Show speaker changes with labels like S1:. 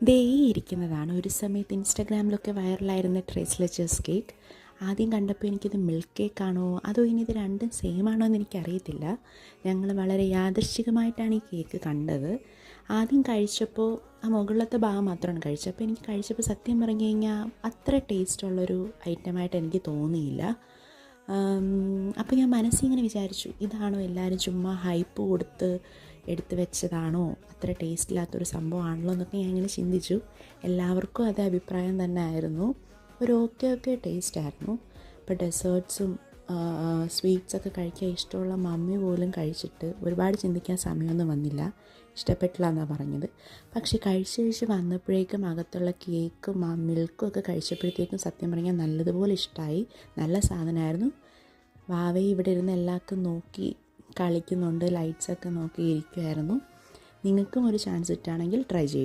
S1: ദേ ഈ ഇരിക്കുന്നതാണ് ഒരു സമയത്ത് ഇൻസ്റ്റാഗ്രാമിലൊക്കെ വൈറലായിരുന്ന ട്രേസ്ലെച്ചേഴ്സ് കേക്ക്. ആദ്യം കണ്ടപ്പോൾ എനിക്കിത് മിൽക്ക് കേക്കാണോ അതോ ഇനി ഇത് രണ്ടും സെയിം ആണോ എന്ന് എനിക്കറിയത്തില്ല. ഞങ്ങൾ വളരെ യാദൃശ്ചികമായിട്ടാണ് ഈ കേക്ക് കണ്ടത്. ആദ്യം കഴിച്ചപ്പോൾ ആ മുകളിലത്തെ ഭാഗം മാത്രമാണ് കഴിച്ചത്. അപ്പോൾ എനിക്ക് കഴിച്ചപ്പോൾ സത്യം പറഞ്ഞു കഴിഞ്ഞാൽ അത്ര ടേസ്റ്റുള്ളൊരു ഐറ്റമായിട്ട് എനിക്ക് തോന്നിയില്ല. അപ്പോൾ ഞാൻ മനസ്സിൽ ഇങ്ങനെ വിചാരിച്ചു, ഇതാണോ എല്ലാവരും ചുമ്മാ ഹൈപ്പ് കൊടുത്ത് എടുത്ത് വെച്ചതാണോ, അത്ര ടേസ്റ്റ് ഇല്ലാത്തൊരു സംഭവമാണല്ലോ എന്നൊക്കെ ഞാൻ ഇങ്ങനെ ചിന്തിച്ചു. എല്ലാവർക്കും അതേ അഭിപ്രായം തന്നെ ആയിരുന്നു. ഒരു ഓക്കെ ടേസ്റ്റ് ആയിരുന്നു. ഇപ്പോൾ ഡെസേർട്ട്സും സ്വീറ്റ്സൊക്കെ കഴിക്കാൻ ഇഷ്ടമുള്ള മമ്മി പോലും കഴിച്ചിട്ട് ഒരുപാട് ചിന്തിക്കാൻ സമയമൊന്നും വന്നില്ല, ഇഷ്ടപ്പെട്ടില്ല എന്നാണ് പറഞ്ഞത്. പക്ഷേ കഴിച്ച് വന്നപ്പോഴേക്കും അകത്തുള്ള കേക്കും ആ മിൽക്കും ഒക്കെ കഴിച്ചപ്പോഴത്തേക്കും സത്യം പറഞ്ഞാൽ നല്ലതുപോലെ ഇഷ്ടമായി. നല്ല സാധനമായിരുന്നു. വാവയെ ഇവിടെ ഇരുന്ന് എല്ലാവർക്കും നോക്കി കളിക്കുന്നുണ്ട്, ലൈറ്റ്സൊക്കെ നോക്കി ഇരിക്കുമായിരുന്നു. നിങ്ങൾക്കും ഒരു ചാൻസ് കിട്ടുകയാണെങ്കിൽ ട്രൈ ചെയ്യും.